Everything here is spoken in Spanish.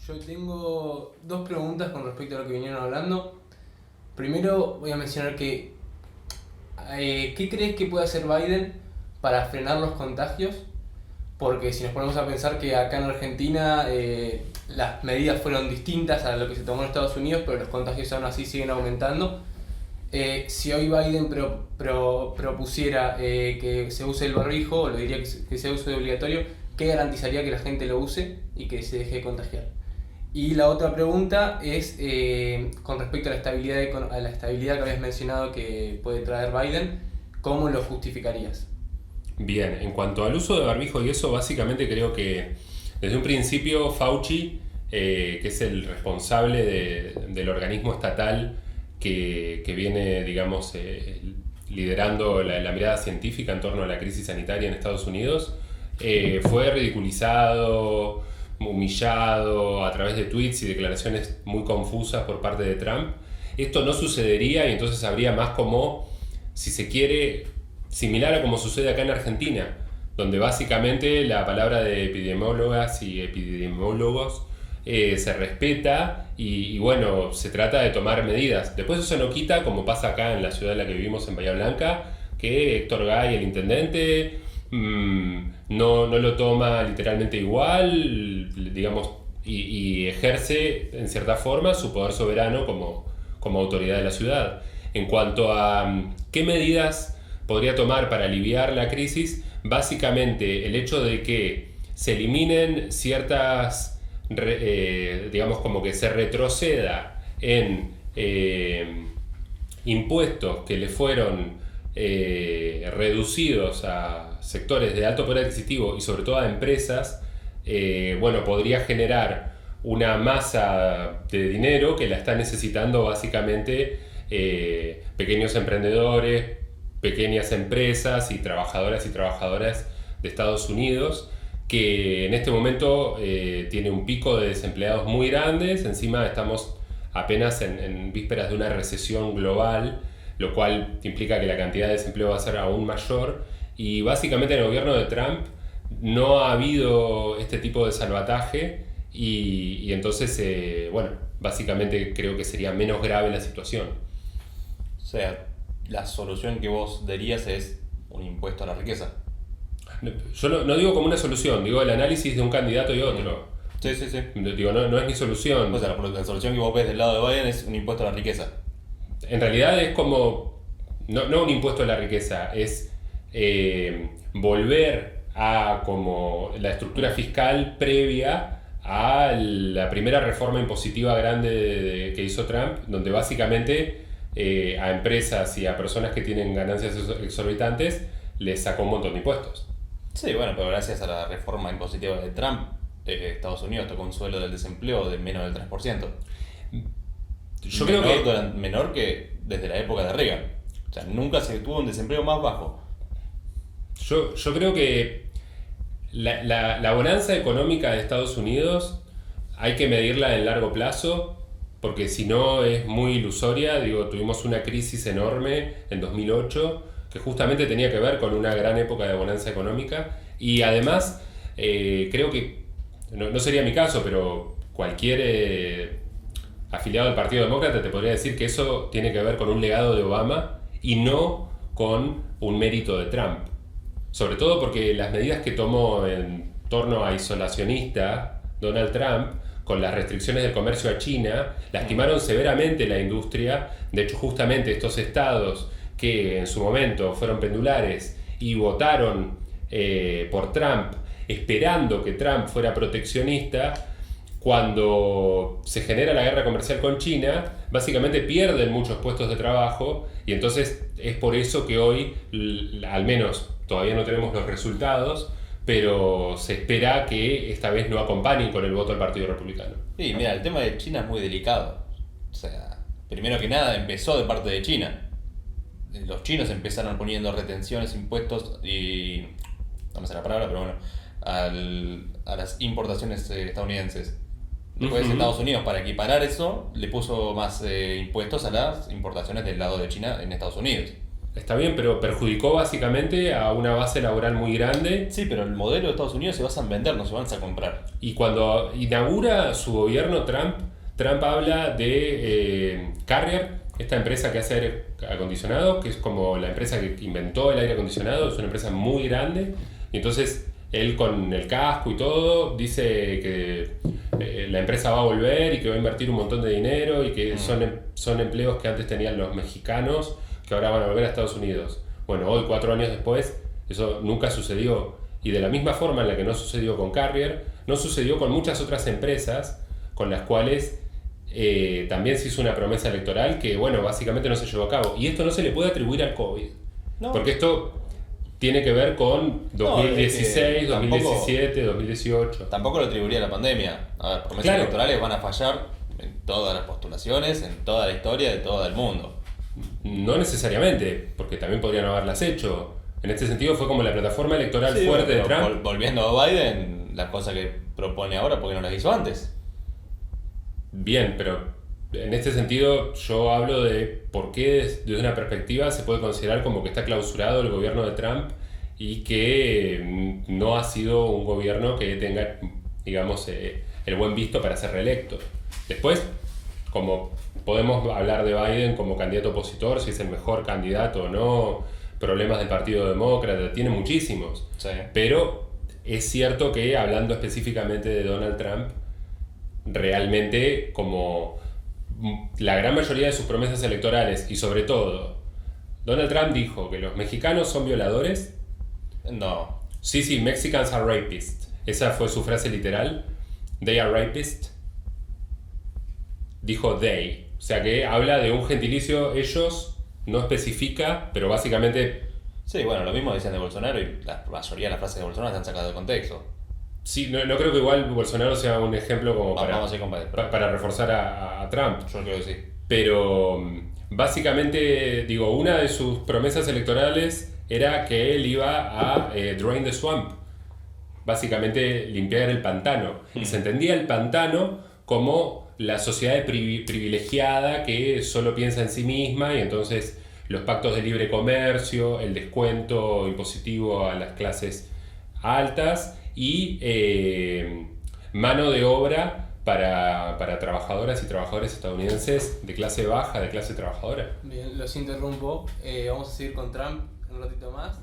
Yo tengo dos preguntas con respecto a lo que vinieron hablando. Primero voy a mencionar que ¿qué crees que puede hacer Biden para frenar los contagios? Porque si nos ponemos a pensar que acá en Argentina las medidas fueron distintas a lo que se tomó en Estados Unidos, pero los contagios aún así siguen aumentando. Si hoy Biden propusiera que se use el barbijo, o lo diría que se use obligatorio, ¿qué garantizaría que la gente lo use y que se deje de contagiar? Y la otra pregunta es con respecto a a la estabilidad que habías mencionado que puede traer Biden, ¿cómo lo justificarías? Bien, en cuanto al uso de barbijo y eso, básicamente creo que desde un principio Fauci, que es el responsable del organismo estatal que viene, digamos, liderando la mirada científica en torno a la crisis sanitaria en Estados Unidos, fue ridiculizado, humillado a través de tweets y declaraciones muy confusas por parte de Trump. Esto no sucedería y entonces habría más como, si se quiere, similar a como sucede acá en Argentina, donde básicamente la palabra de epidemiólogas y epidemiólogos se respeta y bueno, se trata de tomar medidas. Después eso no quita, como pasa acá en la ciudad en la que vivimos, en Bahía Blanca, que Héctor Gay, el intendente, no lo toma literalmente igual, digamos, y ejerce en cierta forma su poder soberano como autoridad de la ciudad. En cuanto a qué medidas podría tomar para aliviar la crisis, básicamente el hecho de que se eliminen ciertas, digamos como que se retroceda en impuestos que le fueron reducidos a sectores de alto poder adquisitivo y sobre todo a empresas, bueno, podría generar una masa de dinero que la está necesitando básicamente pequeños emprendedores, pequeñas empresas y trabajadoras de Estados Unidos, que en este momento tiene un pico de desempleados muy grandes. Encima estamos apenas en vísperas de una recesión global, lo cual implica que la cantidad de desempleo va a ser aún mayor. Y básicamente en el gobierno de Trump no ha habido este tipo de salvataje y entonces, bueno, básicamente creo que sería menos grave la situación. O sea, la solución que vos darías es un impuesto a la riqueza. Yo no digo como una solución, digo el análisis de un candidato y otro. Sí, sí, sí. Digo, no es mi solución. O sea, la solución que vos ves del lado de Biden es un impuesto a la riqueza. En realidad es como, no un impuesto a la riqueza, es volver a como la estructura fiscal previa a la primera reforma impositiva grande que hizo Trump, donde básicamente a empresas y a personas que tienen ganancias exorbitantes les sacó un montón de impuestos. Sí, bueno, pero gracias a la reforma impositiva de Trump, Estados Unidos tocó un suelo del desempleo de menos del 3%. Yo creo que menor que desde la época de Reagan. O sea, nunca se tuvo un desempleo más bajo. Yo creo que la bonanza económica de Estados Unidos hay que medirla en largo plazo, porque si no es muy ilusoria. Digo, tuvimos una crisis enorme en 2008 que justamente tenía que ver con una gran época de bonanza económica y además creo que, no sería mi caso, pero cualquier afiliado del Partido Demócrata te podría decir que eso tiene que ver con un legado de Obama y no con un mérito de Trump. Sobre todo porque las medidas que tomó en torno a isolacionista Donald Trump, con las restricciones del comercio a China, lastimaron severamente la industria. De hecho, justamente estos estados que en su momento fueron pendulares y votaron por Trump, esperando que Trump fuera proteccionista, cuando se genera la guerra comercial con China, básicamente pierden muchos puestos de trabajo y entonces es por eso que hoy, al menos todavía no tenemos los resultados, pero se espera que esta vez no acompañen con el voto al Partido Republicano. Sí, mira, el tema de China es muy delicado. O sea, primero que nada empezó de parte de China. Los chinos empezaron poniendo retenciones, impuestos y... no me sé la palabra, pero bueno, a las importaciones estadounidenses. Después Estados Unidos, para equiparar eso, le puso más impuestos a las importaciones del lado de China en Estados Unidos. Está bien, pero perjudicó básicamente a una base laboral muy grande. Sí, pero el modelo de Estados Unidos se basa en vender, no se van a comprar. Y cuando inaugura su gobierno Trump habla de Carrier, esta empresa que hace aire acondicionado, que es como la empresa que inventó el aire acondicionado, es una empresa muy grande. Y entonces él con el casco y todo dice que la empresa va a volver y que va a invertir un montón de dinero y que son empleos que antes tenían los mexicanos, que ahora van a volver a Estados Unidos. Bueno, hoy, 4 años después, eso nunca sucedió. Y de la misma forma en la que no sucedió con Carrier, no sucedió con muchas otras empresas con las cuales también se hizo una promesa electoral que, bueno, básicamente no se llevó a cabo. Y esto no se le puede atribuir al COVID. No. Porque esto tiene que ver con 2016, 2017, 2018. Tampoco lo atribuiría a la pandemia. A ver, promesas Claro. electorales van a fallar en todas las postulaciones, en toda la historia de todo el mundo. No necesariamente, porque también podrían no haberlas hecho. En este sentido fue como la plataforma electoral Sí, fuerte de pero Trump. Volviendo a Biden, la cosa que propone ahora, ¿por qué no las hizo antes? Bien, pero en este sentido yo hablo de por qué desde una perspectiva se puede considerar como que está clausurado el gobierno de Trump y que no ha sido un gobierno que tenga, digamos, el buen visto para ser reelecto. Después, como podemos hablar de Biden como candidato opositor, si es el mejor candidato o no, problemas del Partido Demócrata, tiene muchísimos. Sí. Pero es cierto que hablando específicamente de Donald Trump, realmente como la gran mayoría de sus promesas electorales y sobre todo, Donald Trump dijo que los mexicanos son violadores. No. Sí, Mexicans are rapists. Esa fue su frase literal. They are rapists. Dijo they. O sea que habla de un gentilicio, ellos, no especifica, pero básicamente... Sí, bueno, lo mismo decían de Bolsonaro y la mayoría de las frases de Bolsonaro se han sacado de contexto. Sí, no creo que igual Bolsonaro sea un ejemplo como Vamos a ir con Biden, pero para reforzar a Trump. yo creo que sí. Pero básicamente, digo, una de sus promesas electorales era que él iba a drain the swamp. Básicamente limpiar el pantano. Y se entendía el pantano como la sociedad privilegiada que solo piensa en sí misma y entonces los pactos de libre comercio, el descuento impositivo a las clases altas y mano de obra para trabajadoras y trabajadores estadounidenses de clase baja, de clase trabajadora. Bien, los interrumpo. Vamos a seguir con Trump un ratito más.